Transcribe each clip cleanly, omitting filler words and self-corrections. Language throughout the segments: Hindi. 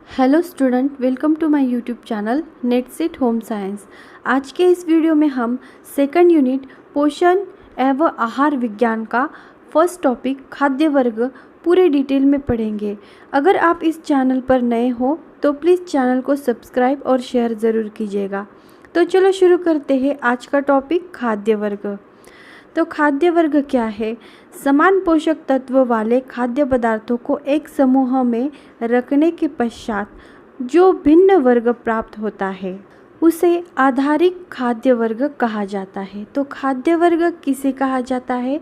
Hello student, welcome to my YouTube channel Netset home science. आज के इस वीडियो में हम सेकंड यूनिट पोषण एवं आहार विज्ञान का फर्स्ट टॉपिक खाद्य वर्ग पूरे डिटेल में पढ़ेंगे। अगर आप इस चैनल पर नए हो तो प्लीज़ चैनल को सब्सक्राइब और शेयर ज़रूर कीजिएगा। तो चलो शुरू करते हैं आज का टॉपिक खाद्य वर्ग। तो खाद्य वर्ग क्या है? समान पोषक तत्व वाले खाद्य पदार्थों को एक समूह में रखने के पश्चात जो भिन्न वर्ग प्राप्त होता है उसे आधारिक खाद्य वर्ग कहा जाता है। तो खाद्य वर्ग किसे कहा जाता है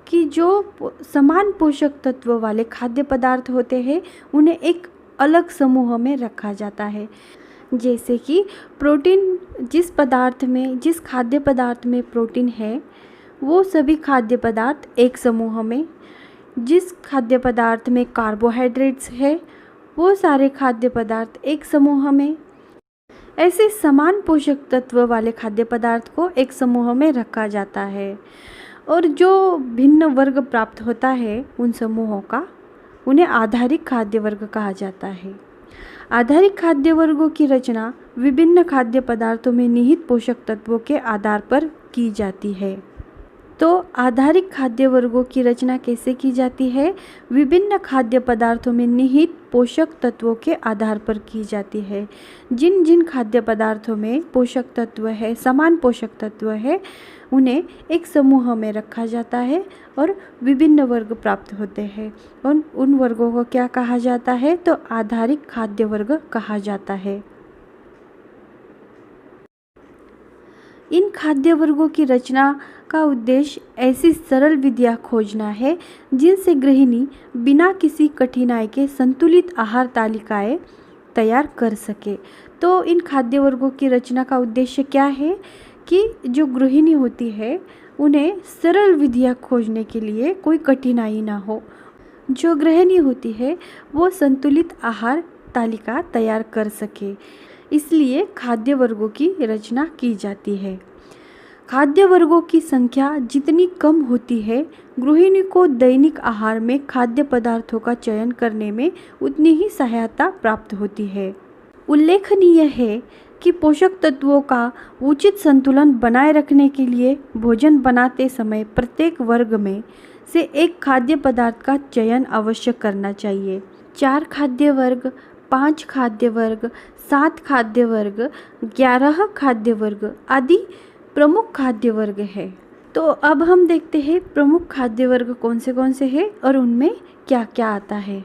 कि जो समान पोषक तत्व वाले खाद्य पदार्थ होते हैं उन्हें एक अलग समूह में रखा जाता है। जैसे कि प्रोटीन, जिस खाद्य पदार्थ में प्रोटीन है वो सभी खाद्य पदार्थ एक समूह में, जिस खाद्य पदार्थ में कार्बोहाइड्रेट्स है वो सारे खाद्य पदार्थ एक समूह में। ऐसे समान पोषक तत्व वाले खाद्य पदार्थ को एक समूह में रखा जाता है और जो भिन्न वर्ग प्राप्त होता है उन समूहों का, उन्हें आधारिक खाद्य वर्ग कहा जाता है। आधारिक खाद्य वर्गों की रचना विभिन्न खाद्य पदार्थों में निहित पोषक तत्वों के आधार पर की जाती है। तो आधारिक खाद्य वर्गों की रचना कैसे की जाती है? विभिन्न खाद्य पदार्थों में निहित पोषक तत्वों के आधार पर की जाती है। जिन जिन खाद्य पदार्थों में पोषक तत्व है, समान पोषक तत्व है, उन्हें एक समूह में रखा जाता है और विभिन्न वर्ग प्राप्त होते हैं और उन वर्गों को क्या कहा जाता है? तो आधारिक खाद्य वर्ग कहा जाता है। इन खाद्य वर्गों की रचना का उद्देश्य ऐसी सरल विधियाँ खोजना है जिनसे गृहिणी बिना किसी कठिनाई के संतुलित आहार तालिकाएं तैयार कर सके। तो इन खाद्य वर्गों की रचना का उद्देश्य क्या है कि जो गृहिणी होती है उन्हें सरल विधियाँ खोजने के लिए कोई कठिनाई ना हो। जो गृहिणी होती है वो संतुलित आहार तालिका तैयार कर सके, इसलिए खाद्य वर्गों की रचना की जाती है। खाद्य वर्गों की संख्या जितनी कम होती है, गृहिणी को दैनिक आहार में खाद्य पदार्थों का चयन करने में उतनी ही सहायता प्राप्त होती है। उल्लेखनीय है कि पोषक तत्वों का उचित संतुलन बनाए रखने के लिए भोजन बनाते समय प्रत्येक वर्ग में से एक खाद्य पदार्थ का चयन अवश्य करना चाहिए। 4 खाद्य वर्ग, 5 खाद्य वर्ग, 7 खाद्य वर्ग, 11 खाद्य वर्ग आदि प्रमुख खाद्य वर्ग है। तो अब हम देखते हैं प्रमुख खाद्य वर्ग कौन से हैं और उनमें क्या क्या आता है।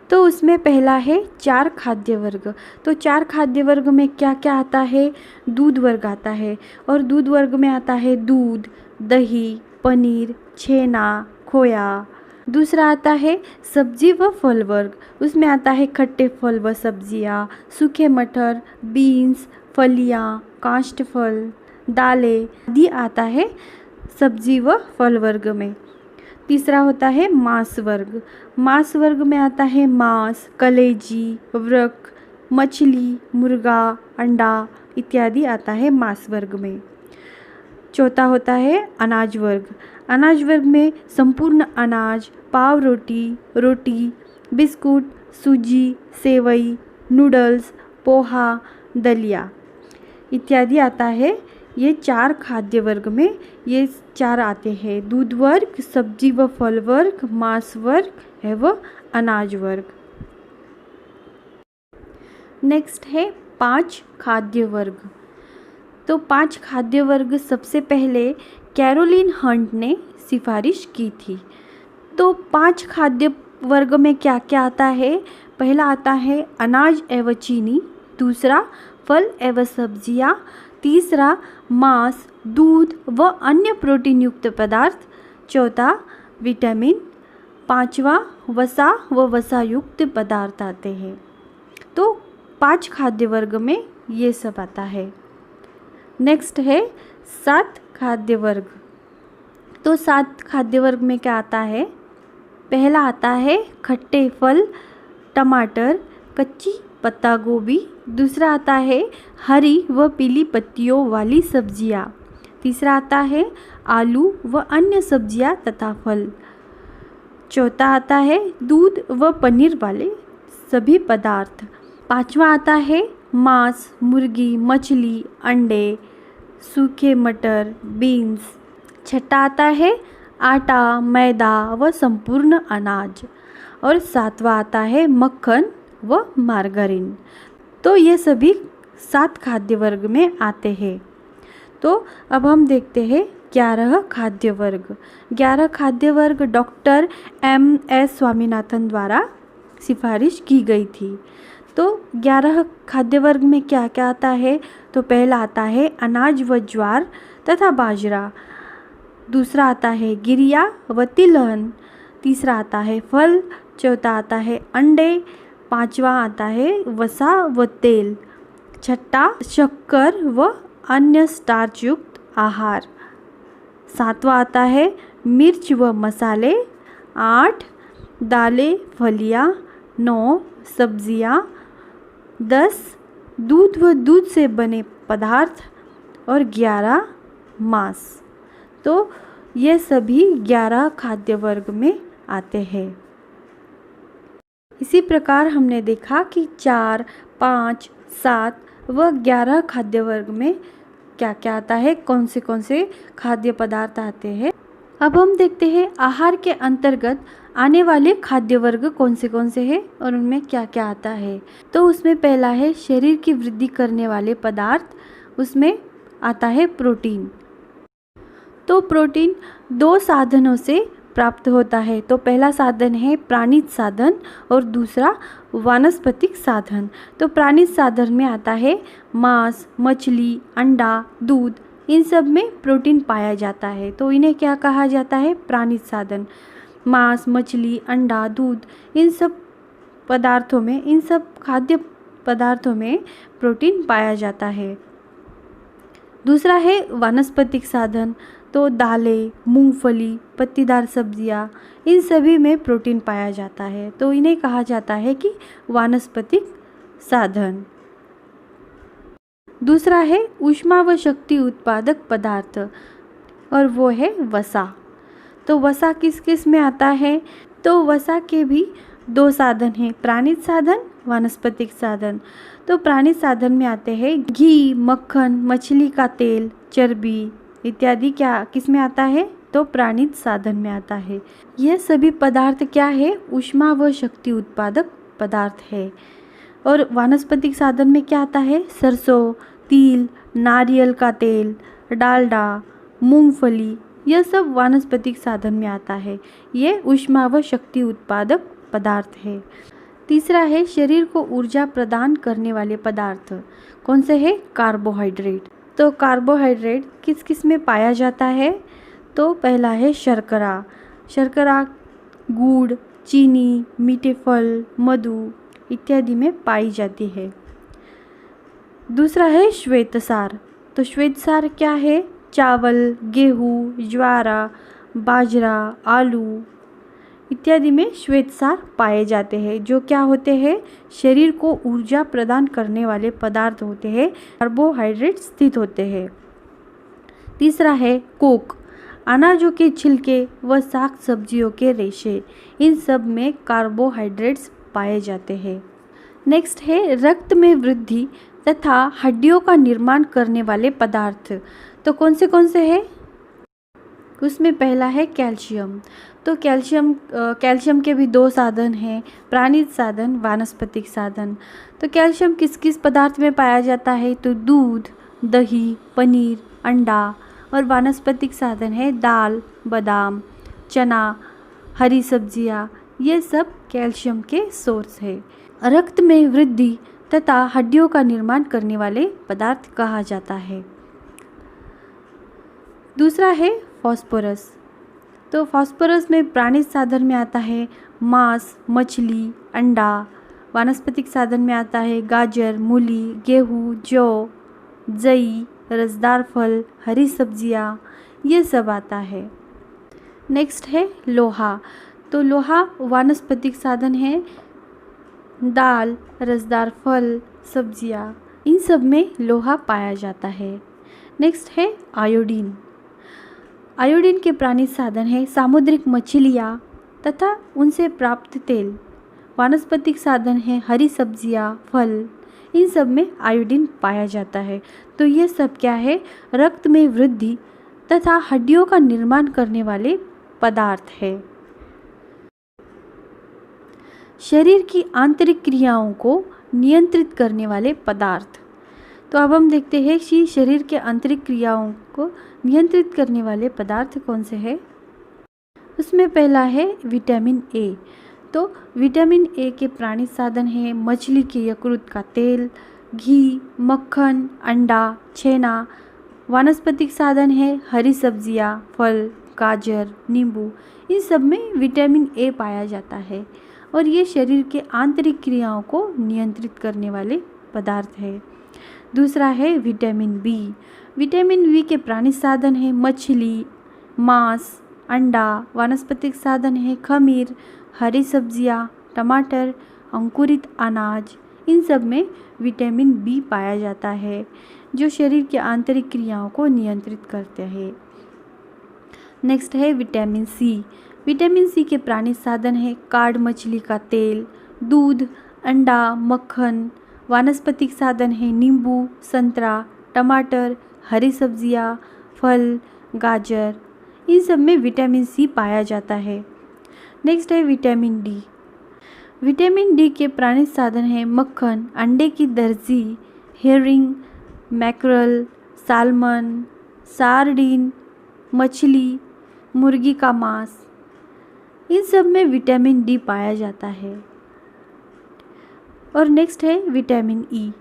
तो उसमें पहला है 4 खाद्य वर्ग। तो 4 खाद्य वर्ग में क्या क्या आता है? दूध वर्ग आता है और दूध वर्ग में आता है दूध, दही, पनीर, छेना, खोया। दूसरा आता है सब्जी व फल वर्ग। उसमें आता है खट्टे फल व सब्जियाँ, सूखे मटर, बीन्स, फलियाँ, काष्ठ फल, दालें आदि आता है सब्जी व फल वर्ग में। तीसरा होता है मांस वर्ग। मांस वर्ग में आता है मांस, कलेजी, वृक, मछली, मुर्गा, अंडा इत्यादि आता है मांस वर्ग में। चौथा होता है अनाज वर्ग। अनाज वर्ग में संपूर्ण अनाज, पाव रोटी, रोटी, बिस्कुट, सूजी, सेवई, नूडल्स, पोहा, दलिया इत्यादि आता है। ये 4 खाद्य वर्ग में ये 4 आते हैं: दूध वर्ग, सब्जी व फल वर्ग, मांस वर्ग एवं अनाज वर्ग। नेक्स्ट है 5 खाद्य वर्ग। तो 5 खाद्य वर्ग सबसे पहले कैरोलिन हंट ने सिफारिश की थी। तो 5 खाद्य वर्ग में क्या क्या आता है? पहला आता है अनाज एवं चीनी, दूसरा फल एवं सब्जियां, तीसरा मांस, दूध व अन्य प्रोटीन युक्त पदार्थ, चौथा विटामिन, पांचवा वसा व वसा युक्त पदार्थ आते हैं। तो 5 खाद्य वर्ग में ये सब आता है। नेक्स्ट है 7 खाद्य वर्ग। तो 7 खाद्य वर्ग में क्या आता है? पहला आता है खट्टे फल, टमाटर, कच्ची पत्ता गोभी। दूसरा आता है हरी व पीली पत्तियों वाली सब्जियां। तीसरा आता है आलू व अन्य सब्जियां तथा फल। चौथा आता है दूध व पनीर वाले सभी पदार्थ। पांचवा आता है मांस, मुर्गी, मछली, अंडे, सूखे मटर, बीन्स। छठा आता है आटा, मैदा व संपूर्ण अनाज। और सातवां आता है मक्खन व मार्गारीन। तो ये सभी 7 खाद्य वर्ग में आते हैं। तो अब हम देखते हैं 11 खाद्य वर्ग। 11 खाद्य वर्ग डॉक्टर M.S. स्वामीनाथन द्वारा सिफारिश की गई थी। तो 11 खाद्य वर्ग में क्या क्या आता है? तो पहला आता है अनाज व ज्वार तथा बाजरा। दूसरा आता है गिरिया व तिलहन। तीसरा आता है फल। चौथा आता है अंडे। पांचवा आता है वसा व तेल। छठा शक्कर व अन्य स्टार्च युक्त आहार। सातवां आता है मिर्च व मसाले। 8 दालें फलियां। 9 सब्जियां। 10 दूध व दूध से बने पदार्थ। और 11 मांस। तो ये सभी 11 खाद्य वर्ग में आते हैं। इसी प्रकार हमने देखा कि 4, 5, 7 व 11 खाद्य वर्ग में क्या क्या आता है, कौन से खाद्य पदार्थ आते हैं। अब हम देखते हैं आहार के अंतर्गत आने वाले खाद्य वर्ग कौन से हैं और उनमें क्या क्या आता है। तो उसमें पहला है शरीर की वृद्धि करने वाले पदार्थ। उसमें आता है प्रोटीन। तो प्रोटीन 2 साधनों से प्राप्त होता है। तो पहला साधन है प्राणिज साधन और दूसरा वानस्पतिक साधन। तो प्राणिज साधन में आता है मांस, मछली, अंडा, दूध। इन सब में प्रोटीन पाया जाता है। तो इन्हें क्या कहा जाता है? प्राणिज साधन। मांस, मछली, अंडा, दूध, इन सब पदार्थों में, इन सब खाद्य पदार्थों में प्रोटीन पाया जाता है। दूसरा है वानस्पतिक साधन। तो दालें, मूंगफली, पत्तीदार सब्जियां, इन सभी में प्रोटीन पाया जाता है। तो इन्हें कहा जाता है कि वानस्पतिक साधन। दूसरा है ऊष्मा व शक्ति उत्पादक पदार्थ और वो है वसा। तो वसा किस किस में आता है? तो वसा के भी 2 साधन हैं, प्राणिज साधन, वानस्पतिक साधन। तो प्राणिज साधन में आते हैं घी, मक्खन, मछली का तेल, चर्बी इत्यादि। क्या किस में आता है? तो प्राणिज साधन में आता है। यह सभी पदार्थ क्या है? ऊष्मा व शक्ति उत्पादक पदार्थ है। और वानस्पतिक साधन में क्या आता है? सरसों, तिल, नारियल का तेल, डालडा, मूंगफली, यह सब वानस्पतिक साधन में आता है। ये ऊष्मा व शक्ति उत्पादक पदार्थ है। तीसरा है शरीर को ऊर्जा प्रदान करने वाले पदार्थ। कौन से है? कार्बोहाइड्रेट। तो कार्बोहाइड्रेट किस किस में पाया जाता है? तो पहला है शर्करा। शर्करा गुड़, चीनी, मीठे फल, मधु इत्यादि में पाई जाती है। दूसरा है श्वेतसार। तो श्वेतसार क्या है? चावल, गेहूँ, ज्वारा, बाजरा, आलू इत्यादि में श्वेतसार पाए जाते हैं, जो क्या होते हैं? शरीर को ऊर्जा प्रदान करने वाले पदार्थ होते हैं, कार्बोहाइड्रेट स्थित होते हैं। तीसरा है कोक। अनाजों के छिलके व साग सब्जियों के रेशे, इन सब में कार्बोहाइड्रेट्स पाए जाते हैं। नेक्स्ट है रक्त में वृद्धि तथा हड्डियों का निर्माण करने वाले पदार्थ। तो कौन से हैं? उसमें पहला है कैल्शियम। तो कैल्शियम के भी 2 साधन हैं, प्राणिज साधन, वानस्पतिक साधन। तो कैल्शियम किस किस पदार्थ में पाया जाता है? तो दूध, दही, पनीर, अंडा। और वानस्पतिक साधन है दाल, बादाम, चना, हरी सब्जियां, ये सब कैल्शियम के सोर्स है। रक्त में वृद्धि तथा हड्डियों का निर्माण करने वाले पदार्थ कहा जाता है। दूसरा है फास्फोरस। तो फास्फोरस में प्राणिज साधन में आता है मांस, मछली, अंडा। वानस्पतिक साधन में आता है गाजर, मूली, गेहूँ, जौ, जई, रसदार फल, हरी सब्जियाँ, ये सब आता है। नेक्स्ट है लोहा। तो लोहा वानस्पतिक साधन है दाल, रसदार फल, सब्जियाँ, इन सब में लोहा पाया जाता है। नेक्स्ट है आयोडीन। आयोडीन के प्राणिज साधन है सामुद्रिक मछलियाँ तथा उनसे प्राप्त तेल। वानस्पतिक साधन है हरी सब्जियां, फल, इन सब में आयोडीन पाया जाता है। तो ये सब क्या है, रक्त में वृद्धि तथा हड्डियों का निर्माण करने वाले पदार्थ है। शरीर की आंतरिक क्रियाओं को नियंत्रित करने वाले पदार्थ। तो अब हम देखते हैं कि शरीर के आंतरिक क्रियाओं को नियंत्रित करने वाले पदार्थ कौन से हैं। उसमें पहला है विटामिन ए। तो विटामिन ए के प्राणिज साधन हैं मछली के यकृत का तेल, घी, मक्खन, अंडा, छेना। वानस्पतिक साधन है हरी सब्जियां, फल, गाजर, नींबू, इन सब में विटामिन ए पाया जाता है और ये शरीर के आंतरिक क्रियाओं को नियंत्रित करने वाले पदार्थ है। दूसरा है विटामिन बी। विटामिन बी के प्राणिज साधन है मछली, मांस, अंडा। वानस्पतिक साधन है खमीर, हरी सब्जियां, टमाटर, अंकुरित अनाज, इन सब में विटामिन बी पाया जाता है जो शरीर के आंतरिक क्रियाओं को नियंत्रित करते हैं। नेक्स्ट है विटामिन सी। विटामिन सी के प्राणिज साधन है काड़ मछली का तेल, दूध, अंडा, मक्खन। वानस्पतिक साधन है नींबू, संतरा, टमाटर, हरी सब्जियां, फल, गाजर, इन सब में विटामिन सी पाया जाता है। नेक्स्ट है विटामिन डी। विटामिन डी के प्राणिज साधन है मक्खन, अंडे की दर्जी, हेरिंग, मैकरल, साल्मन, सार्डिन, मछली, मुर्गी का मांस, इन सब में विटामिन डी पाया जाता है। और नेक्स्ट है विटामिन ई।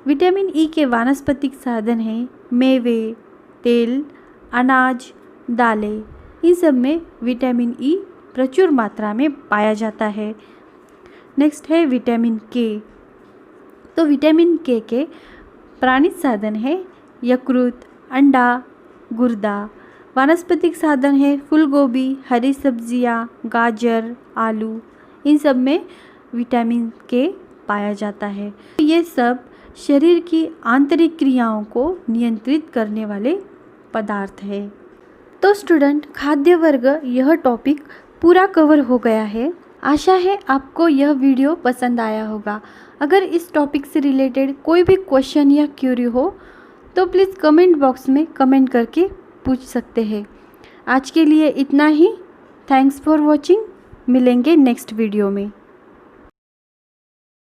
विटामिन ई के वानस्पतिक साधन हैं मेवे, तेल, अनाज, दालें, इन सब में विटामिन ई प्रचुर मात्रा में पाया जाता है। नेक्स्ट है विटामिन के। तो विटामिन के प्राणिज साधन है यकृत, अंडा, गुर्दा। वानस्पतिक साधन है फूलगोभी, हरी सब्जियां, गाजर, आलू, इन सब में विटामिन के पाया जाता है। ये सब शरीर की आंतरिक क्रियाओं को नियंत्रित करने वाले पदार्थ है। तो स्टूडेंट, खाद्य वर्ग यह टॉपिक पूरा कवर हो गया है। आशा है आपको यह वीडियो पसंद आया होगा। अगर इस टॉपिक से रिलेटेड कोई भी क्वेश्चन या क्यूरी हो तो प्लीज़ कमेंट बॉक्स में कमेंट करके पूछ सकते हैं। आज के लिए इतना ही। Thanks for watching. मिलेंगे नेक्स्ट वीडियो में।